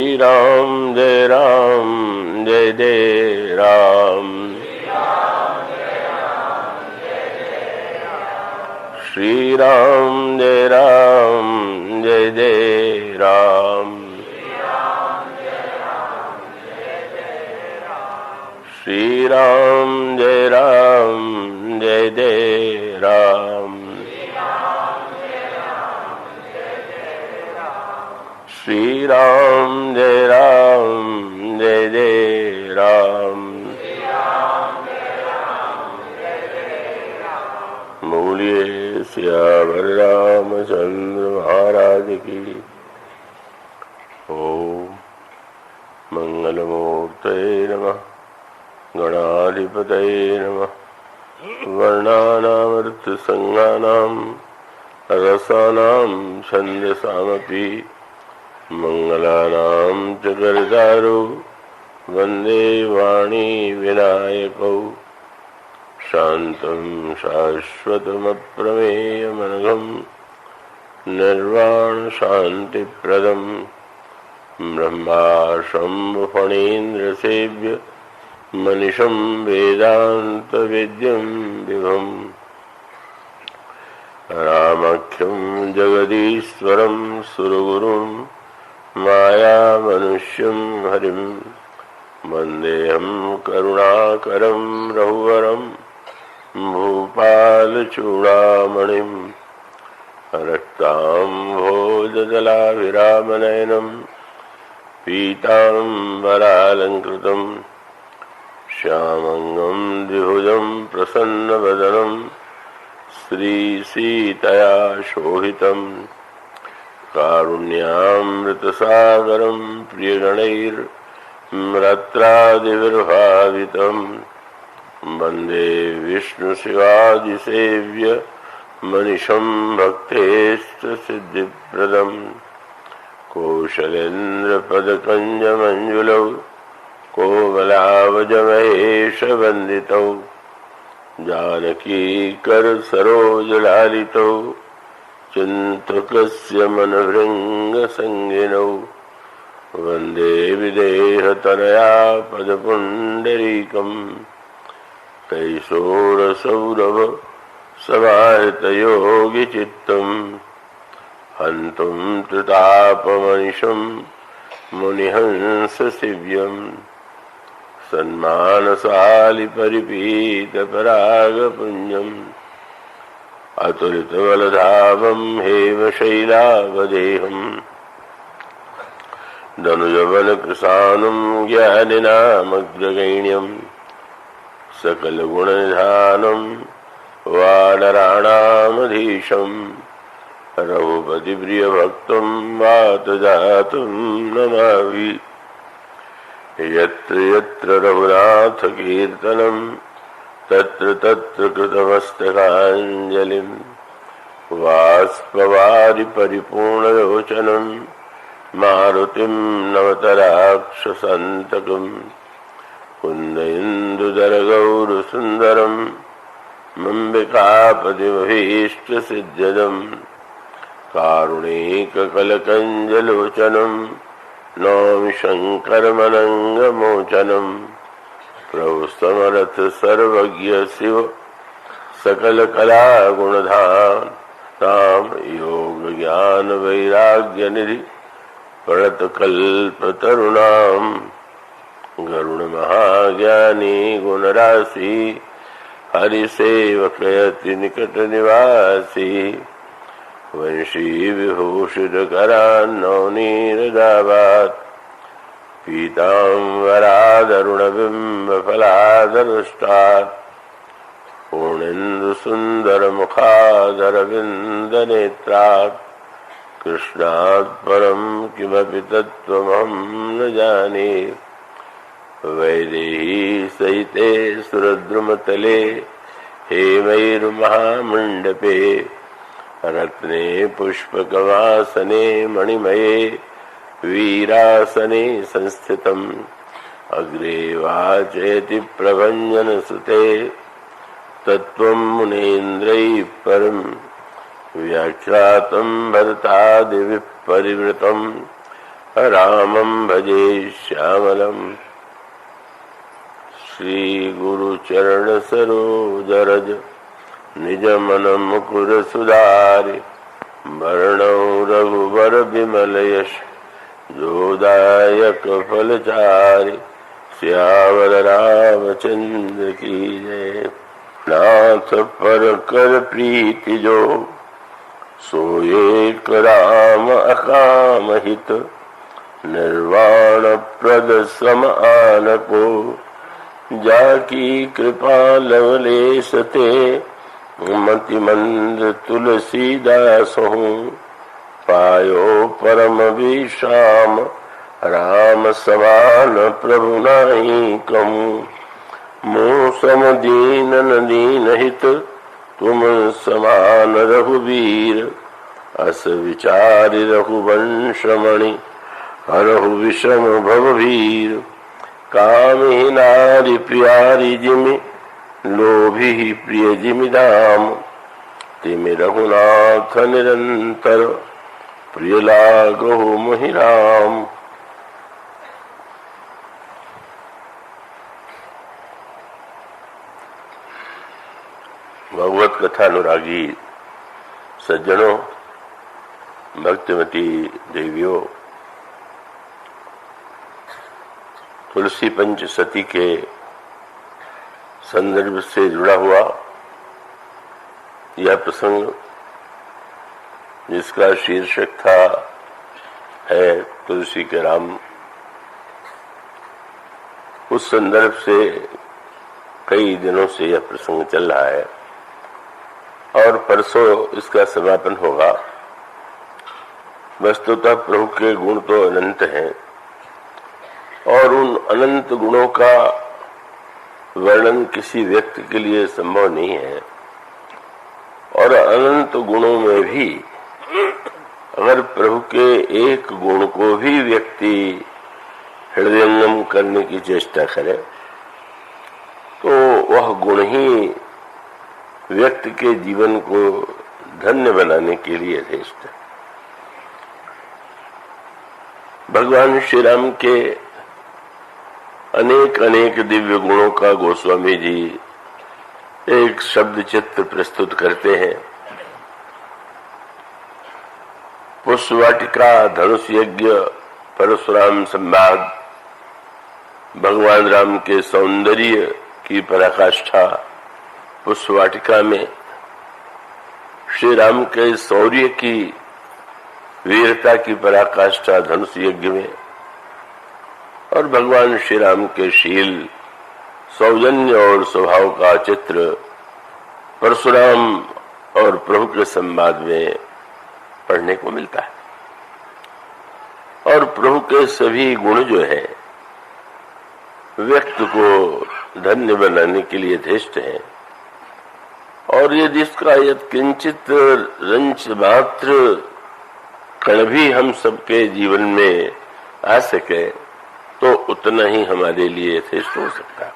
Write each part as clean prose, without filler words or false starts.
श्री राम जय जय राम। श्री राम जय जय राम। श्री राम जय जय राम। श्री राम जय जय राम। बोलिए सियावर रामचंद्र महाराज की। ओम मंगलमूर्तये नमः। गणाधिपतये नमः। वर्णानामर्थसंज्ञानां रसानां छन्दसामपि मंगलानां च कर्तारो वन्दे वाणी विनायकौ। शान्तं शाश्वतमप्रमेयमनघं निर्वाणशान्तिप्रदं ब्रह्मा शम्भुफणीन्द्रसेव्य मनिषं वेदान्तवेद्यं विभुम् रामाख्यं जगदीश्वरं सुरगुरुं मायामनुष्यं हरिं वन्देऽहं करुणाकरं रघुवरं भूपालचूडामणिं रक्ताम्भोजदलाभिरामनयनं पीताम्बरालङ्कृतं श्यामङ्गं द्विभुजं प्रसन्नवदनं श्रीसीतया शोभितं कारुण्यामृतसागरं प्रियगणैर्मृत्रादिभिर्भावितं वन्दे विष्णुशिवादिसेव्य मनिषं भक्तेष्टसिद्धिप्रदं कौशलेन्द्रपदकञ्जमञ्जुलौ कोमलावजमहेशवन्दितौ जानकीकरसरोजलालितौ चिन्तकस्य मनभृङ्गसंगिनौ वन्दे विदेहतनया पदपुण्डरीकं कैशोरसौरभ समाहृतयोगिचित्तं हन्तुं त्रितापमनिशं मुनिहंससेव्यम् सन्मानसालिपरिपीतपरागपुञ्जम् अतुलितबलधामं हेमशैलावदेहम् धनुजबलकृशानुं ज्ञानिनामग्रगण्यं सकलगुणनिधानं वानराणामधीशं रघुपतिप्रियभक्तं वातजातं नमामि। यत्र यत्र रघुनाथकीर्तनं तत्र तत्र कृतमस्तकाञ्जलिं बाष्पवारि परिपूर्णलोचनं मारुतिं नमत राक्षसान्तकं कुन्देन्दुधरगौरसुन्दरं मम्बिकापतिमभीष्टसिद्ध्यदं कारुणिककलकञ्जलोचनं नौमि शङ्करमनङ्गमोचनं प्रभु समर्थ सर्वज्ञ शिव सकलकलागुणधाम योगज्ञानवैराग्यनिधि प्रणतकल्पतरुणां गरुडमहाज्ञानी गुणराशि हरिसेवकयति निकटनिवासी वंशीविभूषितकरान्नवनीरदावात् पीताम्बरादरुणबिम्बफलादरुष्टात् पूर्णेन्दुसुन्दरमुखादरविन्दनेत्रात् कृष्णात् परं किमपि तत्त्वमहं न जाने। वैदेही सहिते सुरद्रुमतले हेमैर्महामण्डपे रत्ने पुष्पकवासने मणिमये वीरासने संस्थितम् अग्रे वाचयति प्रभञ्जनसुते तत्त्वं मुनीन्द्रैः परम् व्याख्यातं भरतादिभिः परिवृतं रामं भजे श्यामलम्। श्री गुरु चरण सरोज रज निज मन मुकुर सुधारि। वर्णौ रघुवर विमल यश जोदायक फलचारि। श्यामल रामचंद्र की जय। नाथ पर कर प्रीति जो सोए राम अकाम हित। निर्वाण प्रद सम आन को जाकी कृपा लवलेश ते। मति मंद तुलसीदास हूँ पायो परम विश्राम। राम समान प्रभु नाही कहूँ। मुँह सम दीनन दीन हित तुम समान रघुवीर। अस विचारि रघुवंश मणि हरहु विषम भवभीर। कामिहि नारि प्यारी जिमि लोभी प्रिय जिमि धाम। तिमि रघुनाथ निरंतर प्रिय लागहु मोहि राम। भगवत कथा अनुरागी सज्जनों, भक्तिमती देवियों, तुलसी पंचसती के संदर्भ से जुड़ा हुआ यह प्रसंग, जिसका शीर्षक था है तुलसी के राम, उस संदर्भ से कई दिनों से यह प्रसंग चल रहा है और परसों इसका समापन होगा। वस्तुतः प्रभु के गुण तो अनंत हैं और उन अनंत गुणों का वर्णन किसी व्यक्ति के लिए संभव नहीं है। और अनंत गुणों में भी अगर प्रभु के एक गुण को भी व्यक्ति हृदयंगम करने की चेष्टा करे तो वह गुण ही व्यक्ति के जीवन को धन्य बनाने के लिए यथेष्ट है। भगवान श्री राम के अनेक अनेक दिव्य गुणों का गोस्वामी जी एक शब्द चित्र प्रस्तुत करते हैं। पुष्पवाटिका, धनुष यज्ञ, परशुराम संवाद, भगवान राम के सौंदर्य की पराकाष्ठा पुष्पवाटिका में, श्री राम के शौर्य की वीरता की पराकाष्ठा धनुष यज्ञ में, और भगवान श्री राम के शील, सौजन्य और स्वभाव का चित्र परशुराम और प्रभु के संवाद में पढ़ने को मिलता है। और प्रभु के सभी गुण जो है व्यक्ति को धन्य बनाने के लिए यथेष्ट है। और यदि इसका यत्किंचित रंच मात्र कण भी हम सबके जीवन में आ सके तो उतना ही हमारे लिए यथेष्ट हो सकता है।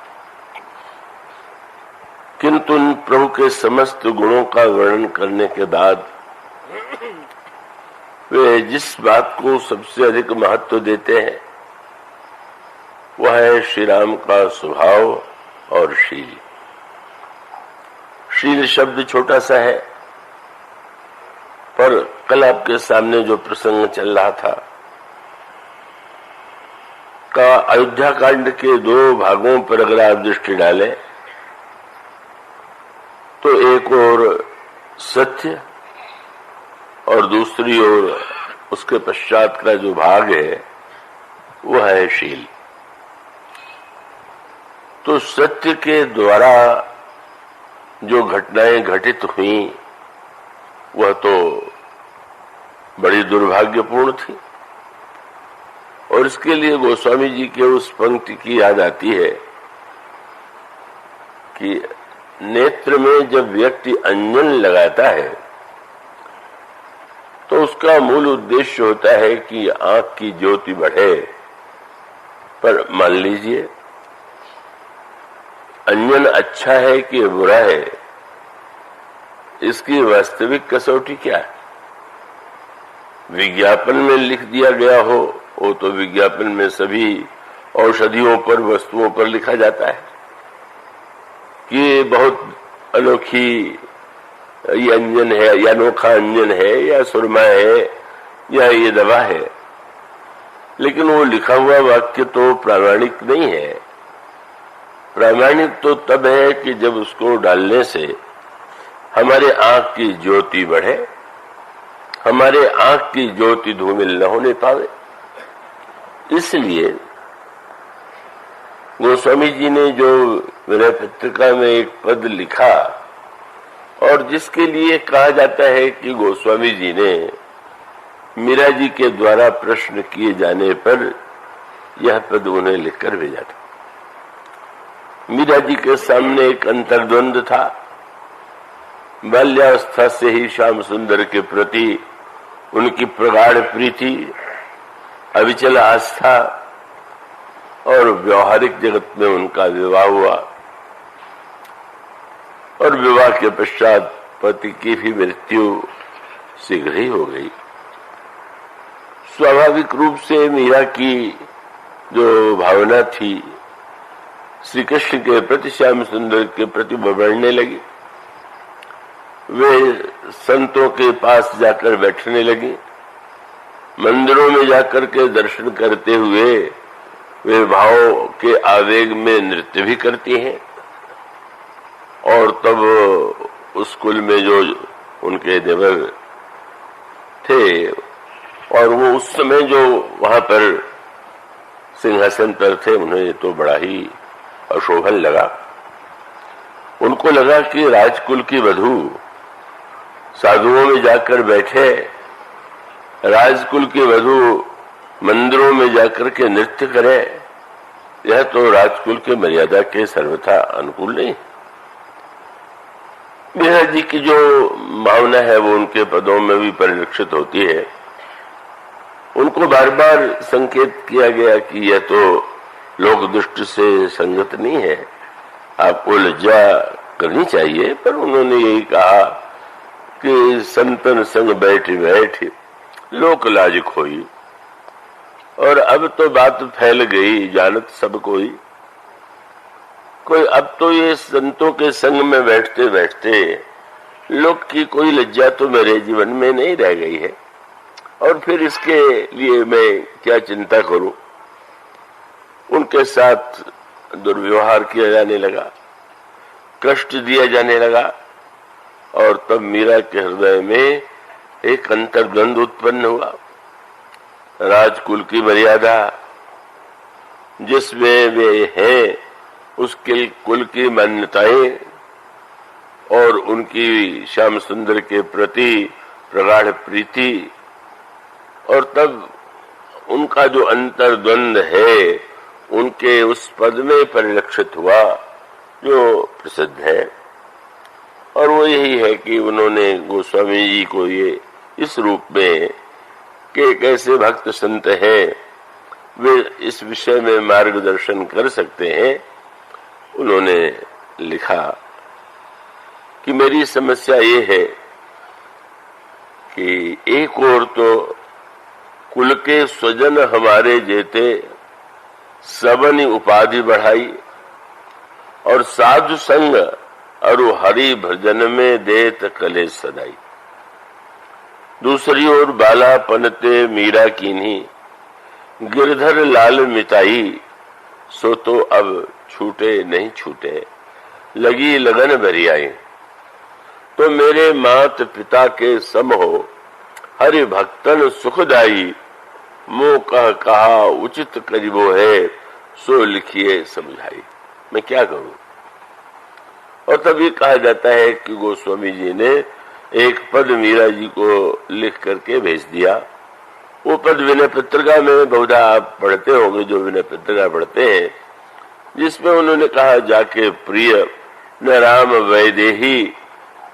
किंतु उन प्रभु के समस्त गुणों का वर्णन करने के बाद वे जिस बात को सबसे अधिक महत्व देते हैं वह है श्री राम का स्वभाव और शील। शील शब्द छोटा सा है, पर कल आपके सामने जो प्रसंग चल रहा था का अयोध्या कांड के दो भागों पर अगर आप दृष्टि डालें तो एक ओर सत्य और दूसरी ओर उसके पश्चात का जो भाग है वह है शील। तो सत्य के द्वारा जो घटनाएं घटित हुई वह तो बड़ी दुर्भाग्यपूर्ण थी, और इसके लिए गोस्वामी जी के उस पंक्ति की याद आती है कि नेत्र में जब व्यक्ति अंजन लगाता है तो उसका मूल उद्देश्य होता है कि आंख की ज्योति बढ़े। पर मान लीजिए अंजन अच्छा है कि बुरा है, इसकी वास्तविक कसौटी क्या है? विज्ञापन में लिख दिया गया हो वो तो विज्ञापन में सभी औषधियों पर, वस्तुओं पर लिखा जाता है कि ये बहुत अनोखी ये अंजन है, या अनोखा अंजन है, या सुरमा है, या ये दवा है। लेकिन वो लिखा हुआ वाक्य तो प्रामाणिक नहीं है। प्रामाणिक तो तब है कि जब उसको डालने से हमारे आंख की ज्योति बढ़े, हमारे आंख की ज्योति धूमिल न होने पावे। इसलिए गोस्वामी जी ने जो विनय पत्रिका में एक पद लिखा, और जिसके लिए कहा जाता है कि गोस्वामी जी ने मीरा जी के द्वारा प्रश्न किए जाने पर यह पद उन्हें लिखकर भेजा था। मीरा जी के सामने एक अंतर्द्वंद था। बाल्यावस्था से ही श्याम सुंदर के प्रति उनकी प्रगाढ़ प्रीति, अविचल आस्था, और व्यवहारिक जगत में उनका विवाह हुआ, और विवाह के पश्चात पति की भी मृत्यु शीघ्र ही हो गई। स्वाभाविक रूप से मीरा की जो भावना थी श्री कृष्ण के प्रति, श्याम सुंदर के प्रति बढ़ने लगी। वे संतों के पास जाकर बैठने लगी, मंदिरों में जाकर के दर्शन करते हुए वे भाव के आवेग में नृत्य भी करती हैं। और तब उस कुल में जो उनके देवर थे, और वो उस समय जो वहां पर सिंहासन पर थे, उन्हें तो बड़ा ही अशोभन लगा। उनको लगा कि राजकुल की वधू साधुओं में जाकर बैठे, राजकुल की वधू मंदिरों में जाकर के नृत्य करे, यह तो राजकुल के मर्यादा के सर्वथा अनुकूल नहीं। मीरा जी की जो भावना है वो उनके पदों में भी परिलक्षित होती है। उनको बार बार संकेत किया गया कि यह तो लोक दृष्टि से संगत नहीं है, आपको लज्जा करनी चाहिए। पर उन्होंने यही कहा कि संतन संग बैठ बैठ लोक लाज खोई। और अब तो बात फैल गई, जानत सब कोई। अब तो ये संतों के संग में बैठते बैठते लोक की कोई लज्जा तो मेरे जीवन में नहीं रह गई है, और फिर इसके लिए मैं क्या चिंता करूं। उनके साथ दुर्व्यवहार किया जाने लगा, कष्ट दिया जाने लगा, और तब मीरा के हृदय में एक अंतर्द्वंद उत्पन्न हुआ। राजकुल की मर्यादा जिसमें वे हैं, उसके कुल की मान्यताएं और उनकी श्याम सुंदर के प्रति प्रगाढ़ प्रीति, और तब उनका जो अंतर्द्वंद है उनके उस पद में परिलक्षित हुआ जो प्रसिद्ध है। और वो यही है कि उन्होंने गोस्वामी जी को ये इस रूप में कि कैसे भक्त संत हैं, वे इस विषय में मार्गदर्शन कर सकते हैं, उन्होंने लिखा कि मेरी समस्या ये है कि एक ओर तो कुल के स्वजन हमारे जेते सबनी उपाधि बढ़ाई, और साधु संग अरु हरि भजन में देत कले सदाई। दूसरी ओर बाला पनते मीरा कीन्ही गिरधर लाल मिताई, सो तो अब छूटे नहीं छूटे लगी लगन भरी आई। तो मेरे मात पिता के सम हो हरि भक्तन सुखदाई, मो कहा उचित करीबो है सो लिखिए समझाई। मैं क्या करूं। और तभी कहा जाता है कि गोस्वामी जी ने एक पद मीरा जी को लिख करके भेज दिया। वो पद विनय पत्रिका में बहुधा आप पढ़ते होंगे, जो विनय पत्रिका पढ़ते हैं, जिसमें उन्होंने कहा जाके प्रिय न राम वैदेही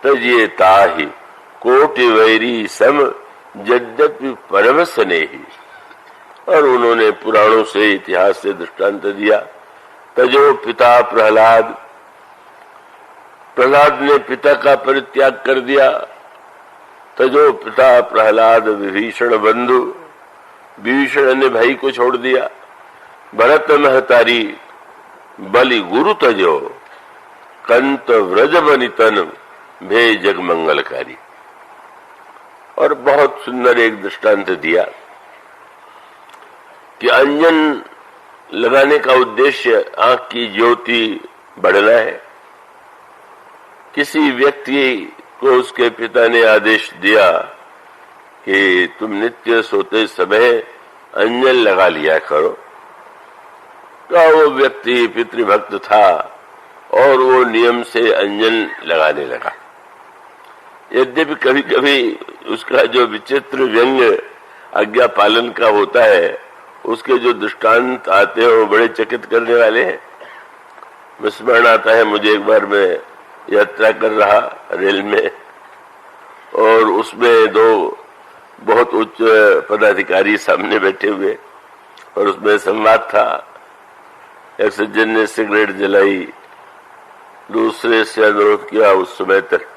तजिए ताही, कोटि वैरी सम यद्यपि परम स्नेही। और उन्होंने पुराणों से, इतिहास से दृष्टांत दिया। तजो पिता प्रहलाद, प्रहलाद ने पिता का परित्याग कर दिया। तजो पिता प्रहलाद विभीषण बंधु, विभीषण ने भाई को छोड़ दिया। भरत महतारी बलि गुरु तजो, कंत व्रज बनि तन भे जग मंगलकारी। और बहुत सुंदर एक दृष्टांत दिया कि अंजन लगाने का उद्देश्य आंख की ज्योति बढ़ना है। किसी व्यक्ति को उसके पिता ने आदेश दिया कि तुम नित्य सोते समय अंजन लगा लिया करो। तो वो व्यक्ति पितृभक्त था और वो नियम से अंजन लगाने लगा। यद्यपि कभी कभी उसका जो विचित्र व्यंग आज्ञा पालन का होता है, उसके जो दृष्टांत आते हैं वो बड़े चकित करने वाले हैं। स्मरण आता है मुझे, एक बार मैं यात्रा कर रहा रेल में और उसमें दो बहुत उच्च पदाधिकारी सामने बैठे हुए और उसमें संवाद था। एक सज्जन ने सिगरेट जलाई, दूसरे से अनुरोध किया। उस समय तक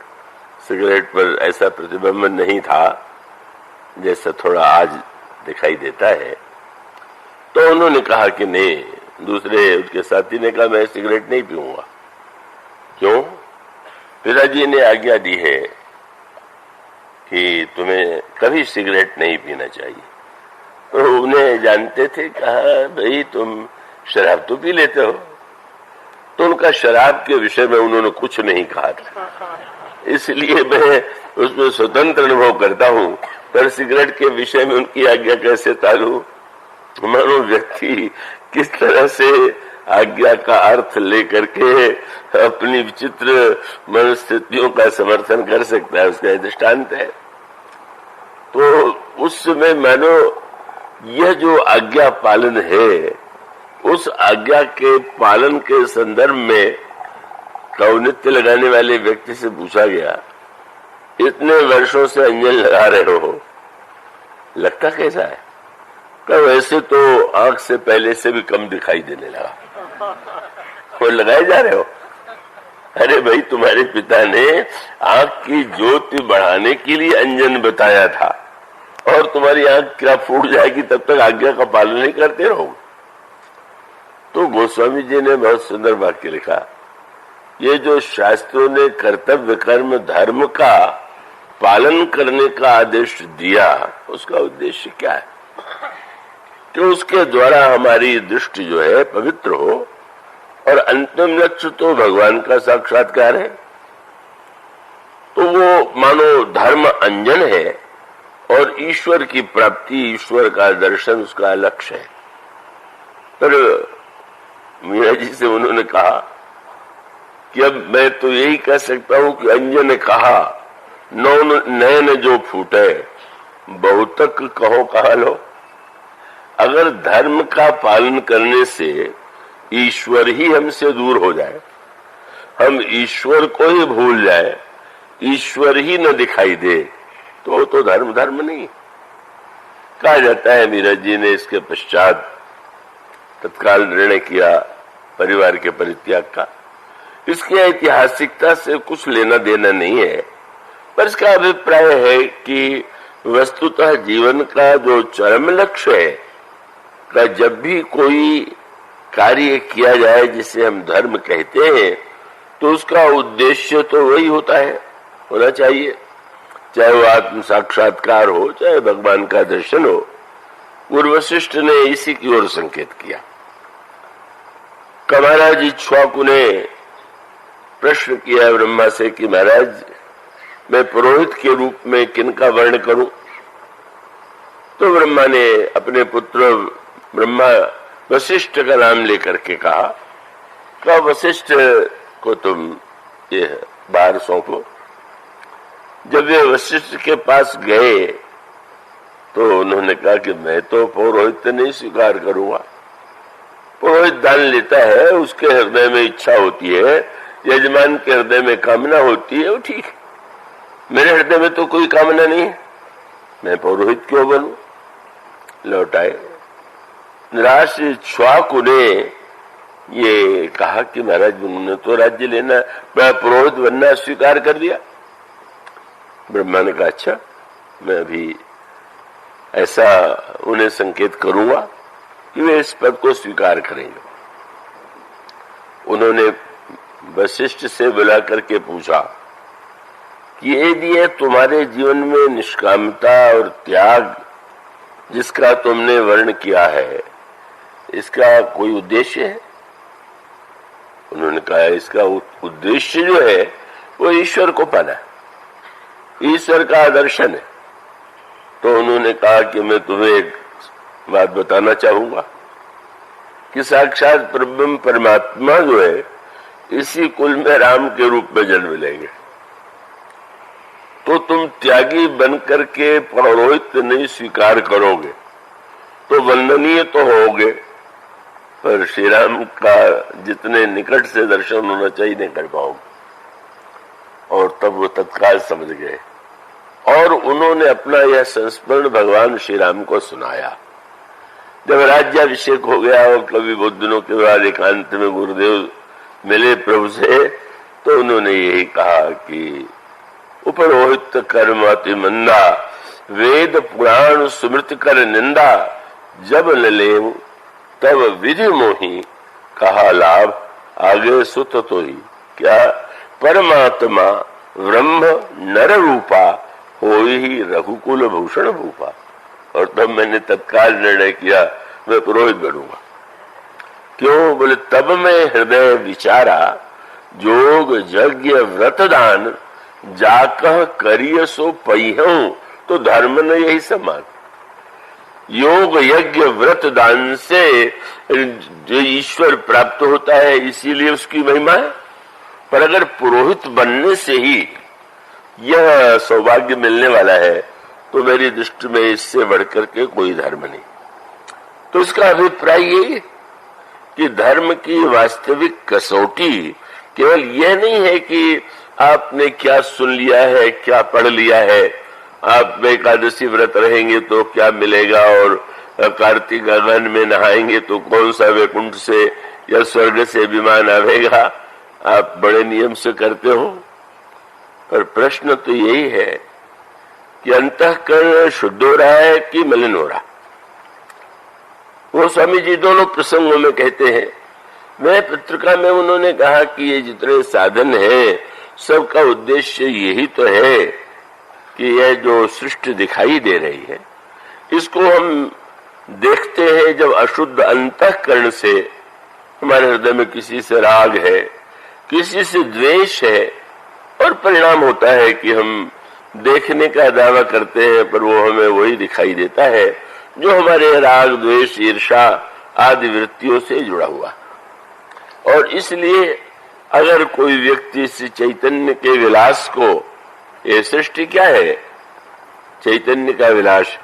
सिगरेट पर ऐसा प्रतिबिंब नहीं था जैसा थोड़ा आज दिखाई देता है। तो उन्होंने कहा कि नहीं, दूसरे उसके साथी ने कहा मैं सिगरेट नहीं पीऊंगा। क्यों? पिताजी ने आज्ञा दी है कि तुम्हें कभी सिगरेट नहीं पीना चाहिए। तो उन्हें जानते थे, कहा भाई तुम शराब तो पी लेते हो। तो उनका शराब के विषय में उन्होंने कुछ नहीं कहा था, इसलिए मैं उसमें स्वतंत्र अनुभव करता हूँ। पर सिगरेट के विषय में उनकी आज्ञा कैसे टालूं? मानो व्यक्ति किस तरह से आज्ञा का अर्थ लेकर के अपनी विचित्र मनस्थितियों का समर्थन कर सकता है, उसका दृष्टांत है। तो उस समय मानो यह जो आज्ञा पालन है, उस आज्ञा के पालन के संदर्भ में कौनित्य लगाने वाले व्यक्ति से पूछा गया, इतने वर्षों से अंजन लगा रहे हो, लगता कैसा है? तो वैसे तो आंख से पहले से भी कम दिखाई देने लगा। और लगाए जा रहे हो? अरे भाई, तुम्हारे पिता ने आंख की ज्योति बढ़ाने के लिए अंजन बताया था और तुम्हारी आंख क्या फूट जाएगी तब तक आज्ञा का पालन नहीं करते रहो। तो गोस्वामी जी ने बहुत सुंदर वाक्य लिखा, ये जो शास्त्रों ने कर्तव्य कर्म धर्म का पालन करने का आदेश दिया, उसका उद्देश्य क्या है? कि उसके द्वारा हमारी दृष्टि जो है पवित्र हो और अंतिम लक्ष्य तो भगवान का साक्षात्कार है। तो वो मानो धर्म अंजन है और ईश्वर की प्राप्ति, ईश्वर का दर्शन उसका लक्ष्य है। पर मीरा जी से उन्होंने कहा कि अब मैं तो यही कह सकता हूं कि अंजन ने कहा, नैन जो फूटे बहुतक कहो कहा लो। अगर धर्म का पालन करने से ईश्वर ही हमसे दूर हो जाए, हम ईश्वर को ही भूल जाए, ईश्वर ही न दिखाई दे, तो धर्म धर्म नहीं कहा जाता है। मीरा जी ने इसके पश्चात तत्काल निर्णय किया परिवार के परित्याग का। इसकी ऐतिहासिकता से कुछ लेना देना नहीं है, पर इसका अभिप्राय है कि वस्तुतः जीवन का जो चरम लक्ष्य है, का जब भी कोई कार्य किया जाए जिसे हम धर्म कहते हैं, तो उसका उद्देश्य तो वही होता है, होना चाहिए। चाहे वो आत्म साक्षात्कार हो, चाहे भगवान का दर्शन हो। पूर्व वशिष्ठ ने इसी की ओर संकेत किया। महाराज इक्ष्वाकु ने प्रश्न किया ब्रह्मा से कि महाराज, मैं पुरोहित के रूप में किनका वर्ण करूं? तो ब्रह्मा ने अपने पुत्र ब्रह्मा वशिष्ठ का नाम लेकर के कहा, वशिष्ठ को तुम ये बाहर सौंपो। जब वे वशिष्ठ के पास गए तो उन्होंने कहा कि मैं तो पौरोहित नहीं स्वीकार करूंगा। पुरोहित दान लेता है, उसके हृदय में इच्छा होती है, यजमान के हृदय में कामना होती है, वो ठीक है। मेरे हृदय में तो कोई कामना नहीं है, मैं पौरोहित क्यों बनूं? लौट आए। निराश इक्ष्वाकु ने ये कहा कि महाराज, उन्होंने तो राज्य लेना, पुरोहित बनना स्वीकार कर दिया। ब्रह्मा ने कहा, अच्छा, मैं अभी ऐसा उन्हें संकेत करूंगा कि वे इस पद को स्वीकार करेंगे। उन्होंने वशिष्ठ से बुला करके पूछा कि यदि ये तुम्हारे जीवन में निष्कामता और त्याग जिसका तुमने वर्ण किया है, इसका कोई उद्देश्य है? उन्होंने कहा इसका उद्देश्य जो है वो ईश्वर को पाना है, ईश्वर का दर्शन है। तो उन्होंने कहा कि मैं तुम्हें एक बात बताना चाहूंगा कि साक्षात ब्रह्म परमात्मा जो है इसी कुल में राम के रूप में जन्म लेंगे। तो तुम त्यागी बनकर के पौरोहित नहीं स्वीकार करोगे तो वंदनीय तो होगे, पर श्री राम का जितने निकट से दर्शन होना चाहिए नहीं कर पाओगे। और तब वो तत्काल समझ गए और उन्होंने अपना यह संस्मरण भगवान श्री राम को सुनाया। जब राज्याभिषेक हो गया और कभी बहुत दिनों के बाद एकांत में गुरुदेव मिले प्रभु से, तो उन्होंने यही कहा कि उपरोहित कर्म अति मंदा, वेद पुराण स्मृति कर निंदा, जब न लेव तब विधि मोही, कहा लाभ आगे सुत तो ही। क्या परमात्मा ब्रह्म नर रूपा, हो ही रघुकुल भूषण भूपा। और तब मैंने तत्काल निर्णय किया मैं पुरोहित बनूंगा। क्यों? बोले तब मैं हृदय विचारा, जोग यज्ञ व्रत दान, जाकह करिय सो पहियऊं, तो धर्म न यही समान। योग यज्ञ व्रत दान से जो ईश्वर प्राप्त होता है इसीलिए उसकी महिमा है, पर अगर पुरोहित बनने से ही यह सौभाग्य मिलने वाला है तो मेरी दृष्टि में इससे बढ़कर के कोई धर्म नहीं। तो इसका अभिप्राय यही कि धर्म की वास्तविक कसौटी केवल यह नहीं है कि आपने क्या सुन लिया है, क्या पढ़ लिया है, आप एकादशी व्रत रहेंगे तो क्या मिलेगा, और कार्तिक अगन में नहाएंगे तो कौन सा वैकुंठ से या स्वर्ग से विमान आवेगा, आप बड़े नियम से करते हो। पर प्रश्न तो यही है कि अंतःकरण शुद्ध हो रहा है कि मलिन हो रहा। वो स्वामी जी दोनों प्रसंगों में कहते हैं। मैं पत्रिका में उन्होंने कहा कि ये जितने साधन हैं सबका उद्देश्य यही तो है कि यह जो सृष्टि दिखाई दे रही है इसको हम देखते हैं जब अशुद्ध अंतःकरण से। हमारे हृदय में किसी से राग है, किसी से द्वेष है, और परिणाम होता है कि हम देखने का दावा करते हैं पर वो हमें वही दिखाई देता है जो हमारे राग द्वेष ईर्षा आदि वृत्तियों से जुड़ा हुआ। और इसलिए अगर कोई व्यक्ति इस चैतन्य के विलास को, ये सृष्टि क्या है? चैतन्य का विलास।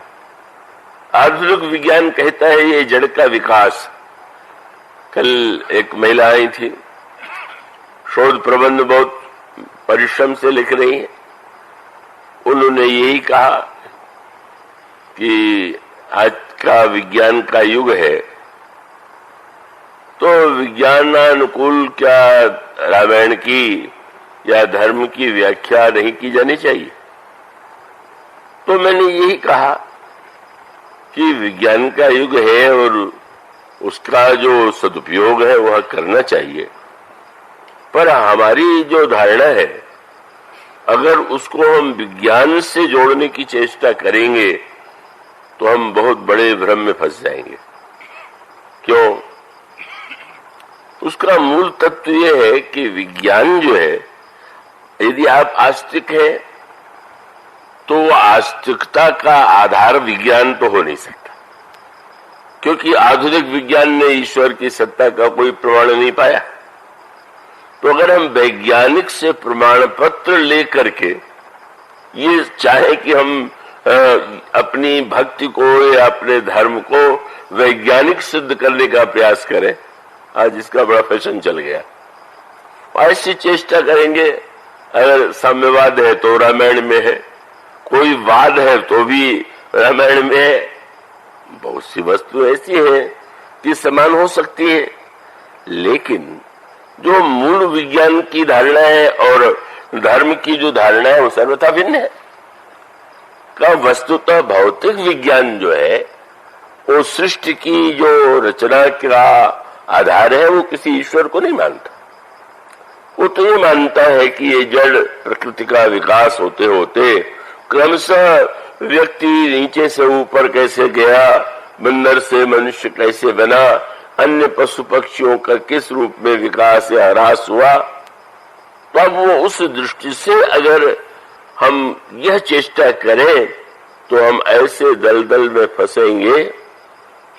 आधुनिक विज्ञान कहता है ये जड़ का विकास। कल एक महिला आई थी, शोध प्रबंध बहुत परिश्रम से लिख रही है। उन्होंने यही कहा कि आज का विज्ञान का युग है तो विज्ञानानुकूल क्या रामायण की या धर्म की व्याख्या नहीं की जानी चाहिए। तो मैंने यही कहा कि विज्ञान का युग है और उसका जो सदुपयोग है वह करना चाहिए, पर हमारी जो धारणा है अगर उसको हम विज्ञान से जोड़ने की चेष्टा करेंगे तो हम बहुत बड़े भ्रम में फंस जाएंगे। क्यों? उसका मूल तत्व यह है कि विज्ञान जो है, यदि आप आस्तिक हैं तो आस्तिकता का आधार विज्ञान तो हो नहीं सकता, क्योंकि आधुनिक विज्ञान ने ईश्वर की सत्ता का कोई प्रमाण नहीं पाया। तो अगर हम वैज्ञानिक से प्रमाण पत्र लेकर के ये चाहे कि हम अपनी भक्ति को या अपने धर्म को वैज्ञानिक सिद्ध करने का प्रयास करें, आज इसका बड़ा फैशन चल गया। ऐसी चेष्टा करेंगे, अगर साम्यवाद है तो रामायण में है, कोई वाद है तो भी रामायण में है। बहुत सी वस्तु ऐसी है कि समान हो सकती है, लेकिन जो मूल विज्ञान की धारणा है और धर्म की जो धारणा है वो सर्वथा भिन्न है। का वस्तुतः भौतिक विज्ञान जो है वो सृष्टि की जो रचना का आधार है वो किसी ईश्वर को नहीं मानता। वो तो ये मानता है कि ये जड़ प्रकृति का विकास होते होते क्रमशः व्यक्ति नीचे से ऊपर कैसे गया, बंदर से मनुष्य कैसे बना, अन्य पशु पक्षियों का किस रूप में विकास या ह्रास हुआ। तो अब वो उस दृष्टि से अगर हम यह चेष्टा करें तो हम ऐसे दलदल में फंसेंगे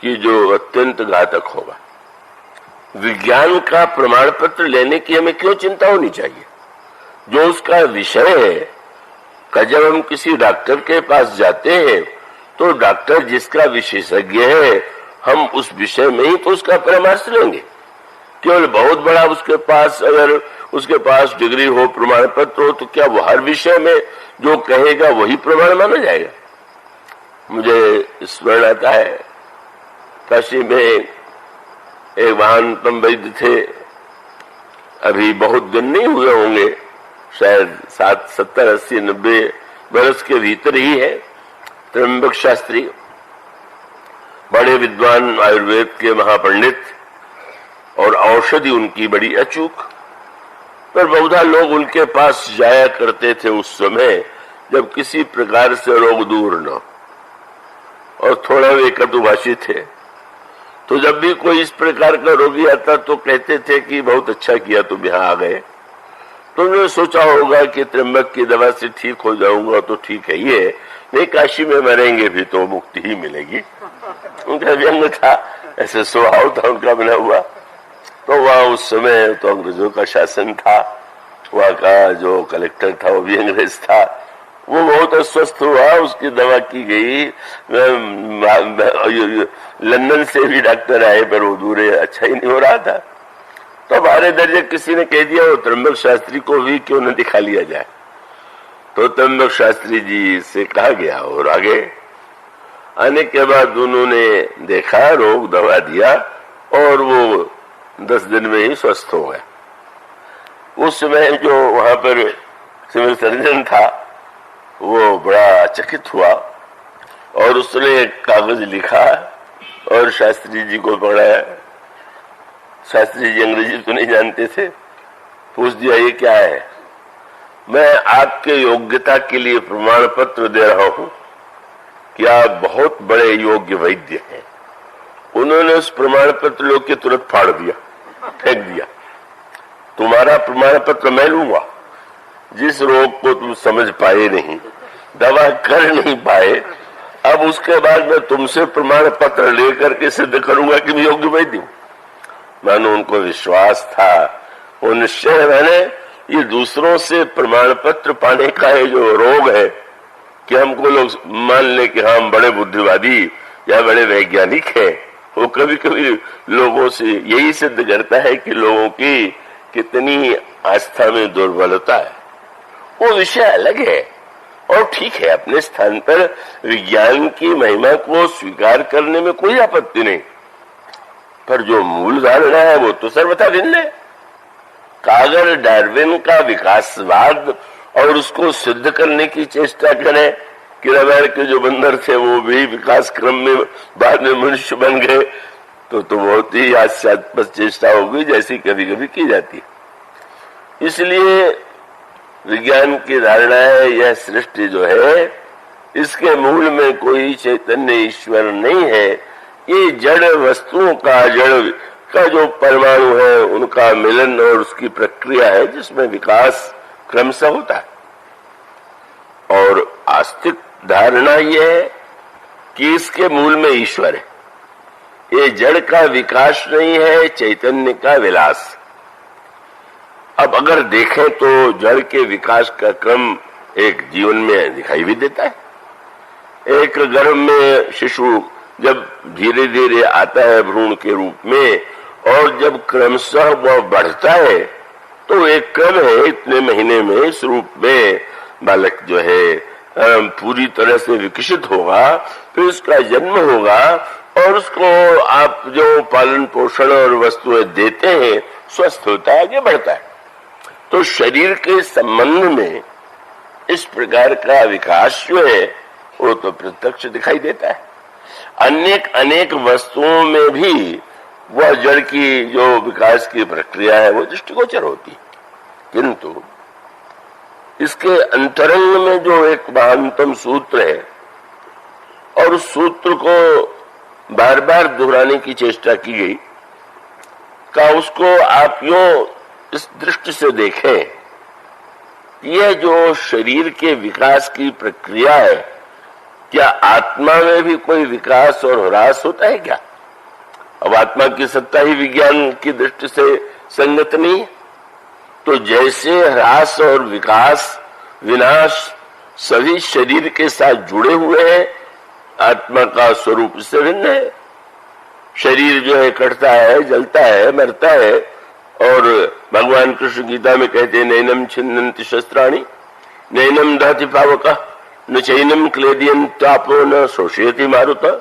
कि जो अत्यंत घातक होगा। विज्ञान का प्रमाण पत्र लेने की हमें क्यों चिंता होनी चाहिए? जो उसका विषय है का जब हम किसी डॉक्टर के पास जाते हैं तो डॉक्टर जिसका विशेषज्ञ है हम उस विषय में ही तो उसका परामर्श लेंगे। केवल बहुत बड़ा उसके पास अगर उसके पास डिग्री हो, प्रमाण पत्र हो, तो क्या वो हर विषय में जो कहेगा वही प्रमाण माना जाएगा? मुझे स्मरण आता है काशी में एक महानतम वैद्य थे, अभी बहुत दिन नहीं हुए होंगे, शायद 70, 80, 90 बरस के भीतर ही है, त्र्यंबक शास्त्री, बड़े विद्वान, आयुर्वेद के महापंडित, और औषधि उनकी बड़ी अचूक। पर बहुधा लोग उनके पास जाया करते थे उस समय जब किसी प्रकार से रोग दूर न, और थोड़ा वे कटुभाषी थे। तो जब भी कोई इस प्रकार का रोगी आता तो कहते थे कि बहुत अच्छा किया तुम यहाँ आ गए। तो उन्होंने सोचा होगा कि त्र्यंबक की दवा से ठीक हो जाऊंगा तो ठीक है, ये नहीं काशी में मरेंगे भी तो मुक्ति ही मिलेगी। उनका व्यंग था, ऐसे स्वभाव था उनका बना हुआ। तो वहाँ उस समय तो अंग्रेजों का शासन था, वहाँ का जो कलेक्टर था वो भी अंग्रेज था। वो बहुत अस्वस्थ हुआ, उसकी दवा की गई, लंदन से भी डॉक्टर आए पर वो दूर अच्छा ही नहीं हो रहा था। तो बारह दर्जे किसी ने कह दिया वो त्र्यंबक शास्त्री को भी क्यों न दिखा लिया जाए। तो त्र्यंबक शास्त्री जी से कहा गया और आगे आने के बाद उन्होंने देखा, रोग दवा दिया और वो 10 दिन में ही स्वस्थ हो गया। उस समय जो वहां पर सिविल सर्जन था वो बड़ा चकित हुआ और उसने एक कागज लिखा और शास्त्री जी को पढ़ाया। शास्त्री जी अंग्रेजी तो नहीं जानते थे, पूछ दिया ये क्या है? मैं आपके योग्यता के लिए प्रमाण पत्र दे रहा हूं कि आप बहुत बड़े योग्य वैद्य हैं। उन्होंने उस प्रमाण पत्र लोग के तुरंत फाड़ दिया, फेंक दिया। तुम्हारा प्रमाण पत्र मैं लूंगा, जिस रोग को तुम समझ पाए नहीं, दवा कर नहीं पाए, अब उसके बाद मैं तुमसे प्रमाण पत्र लेकर के सिद्ध करूंगा कि मैं योग्य वैद्य हूं। मानो उनको विश्वास था, वो निश्चय मैंने ये दूसरों से प्रमाण पत्र पाने का है जो रोग है कि हमको लोग मान ले कि हम बड़े बुद्धिवादी या बड़े वैज्ञानिक हैं, वो कभी कभी लोगों से यही सिद्ध करता है कि लोगों की कितनी आस्था में दुर्बलता है। वो विषय अलग है और ठीक है, अपने स्थान पर विज्ञान की महिमा को स्वीकार करने में कोई आपत्ति नहीं, पर जो मूल धारणा है वो तो सर्वथा भिन्न है। अगर डार्विन का विकासवाद और उसको सिद्ध करने की चेष्टा करें कि रामायण के जो बंदर थे वो भी विकास क्रम में बाद में मनुष्य बन गए, तो बहुत ही हास्यास्पद चेष्टा होगी जैसी कभी कभी की जाती है। इसलिए विज्ञान की धारणा है यह सृष्टि जो है इसके मूल में कोई चैतन्य ईश्वर नहीं है, ये जड़ वस्तुओं का, जड़ का जो परमाणु है उनका मिलन और उसकी प्रक्रिया है जिसमें विकास क्रमशः होता है। और आस्तिक धारणा यह है कि इसके मूल में ईश्वर है, ये जड़ का विकास नहीं है, चैतन्य का विलास। अब अगर देखें तो जड़ के विकास का क्रम एक जीवन में दिखाई भी देता है। एक गर्भ में शिशु जब धीरे धीरे आता है भ्रूण के रूप में और जब क्रमशः वह बढ़ता है तो एक क्रम है, इतने महीने में इस रूप में बालक जो है पूरी तरह से विकसित होगा, फिर उसका जन्म होगा और उसको आप जो पालन पोषण और वस्तुएं देते हैं स्वस्थ होता है, आगे बढ़ता है। तो शरीर के संबंध में इस प्रकार का विकास जो है वो तो प्रत्यक्ष दिखाई देता है। अनेक अनेक वस्तुओं में भी वह जड़ की जो विकास की प्रक्रिया है वो दृष्टिगोचर होती है, किंतु इसके अंतरंग में जो एक महानतम सूत्र है और उस सूत्र को बार बार दोहराने की चेष्टा की गई का उसको आप यूं इस दृष्टि से देखें, यह जो शरीर के विकास की प्रक्रिया है, क्या आत्मा में भी कोई विकास और ह्रास होता है क्या? अब आत्मा की सत्ता ही विज्ञान की दृष्टि से संगत नहीं है, तो जैसे ह्रास और विकास विनाश सभी शरीर के साथ जुड़े हुए हैं, आत्मा का स्वरूप इससे भिन्न है। शरीर जो है कटता है, जलता है, मरता है, और भगवान कृष्ण गीता में कहते हैं नैनम छिन्नन्ति शस्त्राणि नैनम दहति पावकः न चैनम क्लेदयन्तापो न शोषयति मारुतः।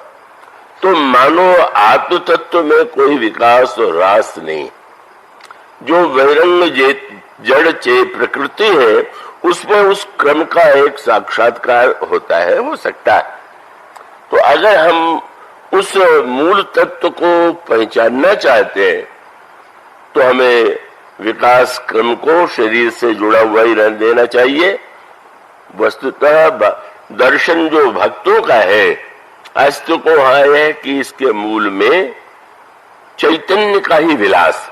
तो मानो आत्म तत्व में कोई विकास और ह्रास नहीं। जो बहिरंग जड़ चे प्रकृति है उसमें उस क्रम का एक साक्षात्कार होता है, हो सकता है। तो अगर हम उस मूल तत्व को पहचानना चाहते हैं तो हमें विकास क्रम को शरीर से जुड़ा हुआ ही रहने देना चाहिए। वस्तुतः दर्शन जो भक्तों का है, अस्तित्व को है कि इसके मूल में चैतन्य का ही विलास,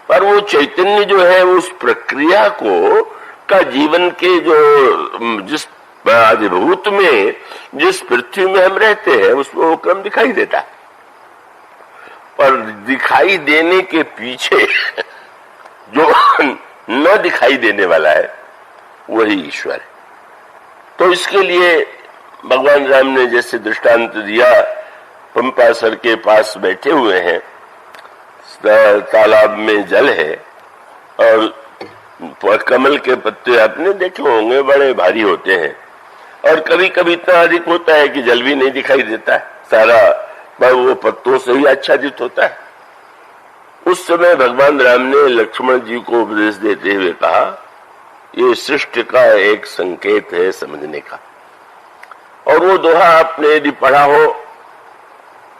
पर वो चैतन्य जो है उस प्रक्रिया को का जीवन के जो जिस आदिभूत में जिस पृथ्वी में हम रहते हैं उसमें वो क्रम दिखाई देता है, पर दिखाई देने के पीछे जो न दिखाई देने वाला है वही ईश्वर है। तो इसके लिए भगवान राम ने जैसे दृष्टांत दिया, पंपासर के पास बैठे हुए हैं, तालाब में जल है और कमल के पत्ते आपने देखे होंगे बड़े भारी होते हैं, और कभी कभी इतना अधिक होता है कि जल भी नहीं दिखाई देता है, सारा वो पत्तों से ही आच्छादित होता है। उस समय भगवान राम ने लक्ष्मण जी को उपदेश देते हुए कहा, ये सृष्टि का एक संकेत है समझने का। और वो दोहा आपने यदि पढ़ा हो,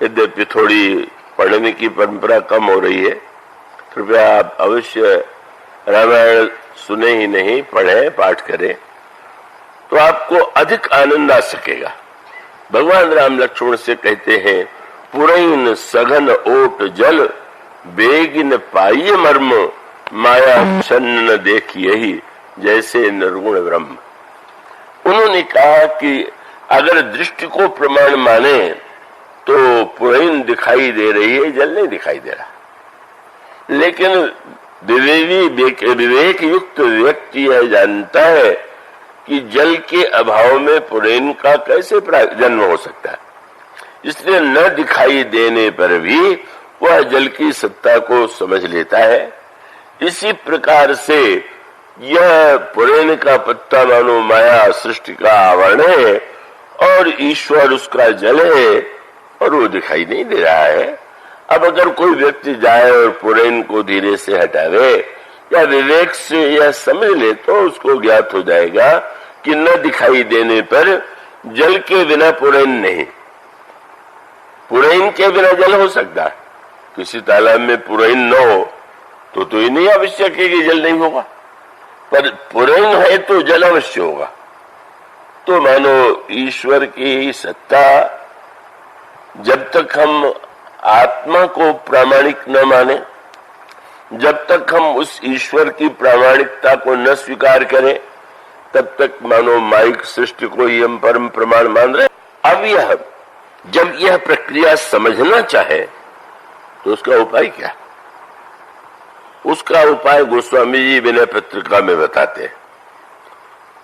यद्यपि थोड़ी पढ़ने की परंपरा कम हो रही है, कृपया आप अवश्य रामायण सुने ही नहीं, पढ़े, पाठ करें, तो आपको अधिक आनंद आ सकेगा। भगवान राम लक्ष्मण से कहते हैं, पुरैन सघन ओट जल बेगिन पाइय मर्म माया छन्न न देखिए ही जैसे निर्गुण ब्रह्म। उन्होंने कहा कि अगर दृष्टि को प्रमाण माने तो पुरैन दिखाई दे रही है, जल नहीं दिखाई दे रहा। लेकिन विवेक युक्त व्यक्ति यह जानता है कि जल के अभाव में पुरैन का कैसे जन्म हो सकता है, इसलिए न दिखाई देने पर भी वह जल की सत्ता को समझ लेता है। इसी प्रकार से यह पुरैन का पत्ता मानो माया सृष्टि का आवरण है और ईश्वर उसका जल है और वो दिखाई नहीं दे रहा है। अब अगर कोई व्यक्ति जाए और पुरैन को धीरे से हटावे या विवेक से यह समझ ले तो उसको ज्ञात हो जाएगा कि न दिखाई देने पर जल के बिना पुरैन नहीं, पुरैन के बिना जल हो सकता है। किसी तालाब में पुरैन न हो तो ये नहीं आवश्यक है कि जल नहीं होगा, पर पुरैन है तो जल अवश्य होगा। तो मानो ईश्वर की सत्ता, जब तक हम आत्मा को प्रामाणिक न माने, जब तक हम उस ईश्वर की प्रामाणिकता को न स्वीकार करें, तब तक मानो माइक सृष्टि को ही हम परम प्रमाण मान रहे। अब जब यह प्रक्रिया समझना चाहे तो उसका उपाय क्या? उसका उपाय गोस्वामी जी विनय पत्रिका में बताते हैं।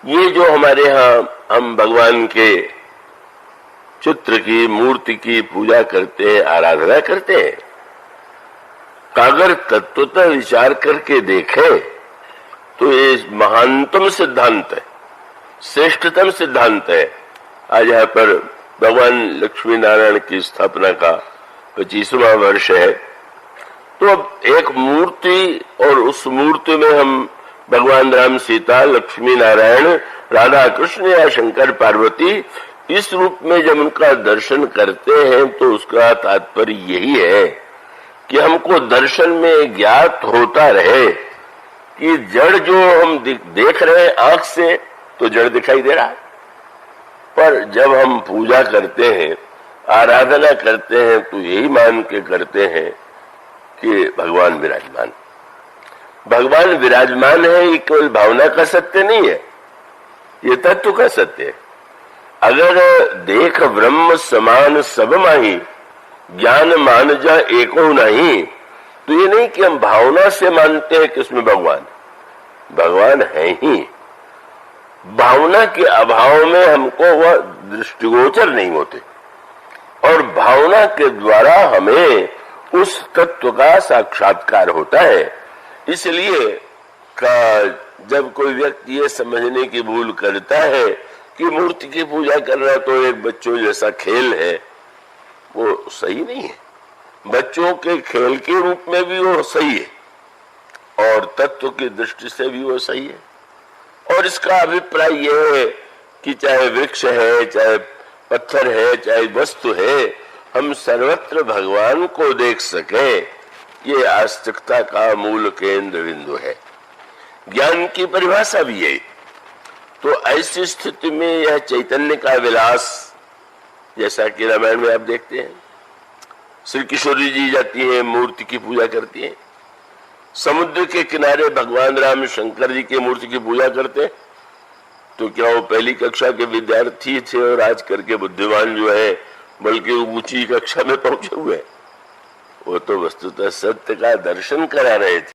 ये जो हमारे यहाँ हम भगवान के चित्र की, मूर्ति की पूजा करते हैं, आराधना करते हैं, अगर तत्वतः विचार करके देखें तो ये महानतम सिद्धांत है, श्रेष्ठतम सिद्धांत है। आज यहाँ पर भगवान लक्ष्मी नारायण की स्थापना का 25वां वर्ष है। तो अब एक मूर्ति और उस मूर्ति में हम भगवान राम, सीता, लक्ष्मी नारायण, राधा कृष्ण या शंकर पार्वती इस रूप में जब उनका दर्शन करते हैं तो उसका तात्पर्य यही है कि हमको दर्शन में ज्ञात होता रहे कि जड़ जो हम देख रहे हैं आंख से तो जड़ दिखाई दे रहा है, पर जब हम पूजा करते हैं, आराधना करते हैं तो यही मान के करते हैं कि भगवान विराजमान। भगवान विराजमान है ये केवल भावना का सत्य नहीं है, ये तत्व का सत्य है। अगर देख ब्रह्म समान सब माही, ज्ञान मान जा एको नहीं, तो ये नहीं कि हम भावना से मानते हैं कि उसमें भगवान है ही। भावना के अभाव में हमको वह दृष्टिगोचर नहीं होते और भावना के द्वारा हमें उस तत्व का साक्षात्कार होता है। इसलिए जब कोई व्यक्ति ये समझने की भूल करता है कि मूर्ति की पूजा कर रहा है तो एक बच्चों जैसा खेल है, वो सही नहीं है। बच्चों के खेल के रूप में भी वो सही है और तत्व की दृष्टि से भी वो सही है। और इसका अभिप्राय यह है कि चाहे वृक्ष है, चाहे पत्थर है, चाहे वस्तु है, हम सर्वत्र भगवान को देख सके, ये आस्तिकता का मूल केंद्र बिंदु है। ज्ञान की परिभाषा भी यही। तो ऐसी स्थिति में यह चैतन्य का विलास, जैसा कि रामायण में आप देखते हैं, श्री किशोरी जी जाती हैं, मूर्ति की पूजा करती हैं। समुद्र के किनारे भगवान राम शंकर जी की मूर्ति की पूजा करते, तो क्या वो पहली कक्षा के विद्यार्थी थे और आज करके बुद्धिमान जो है बल्कि ऊंची कक्षा में पहुंचे हुए? वो तो वस्तुतः सत्य का दर्शन करा रहे थे।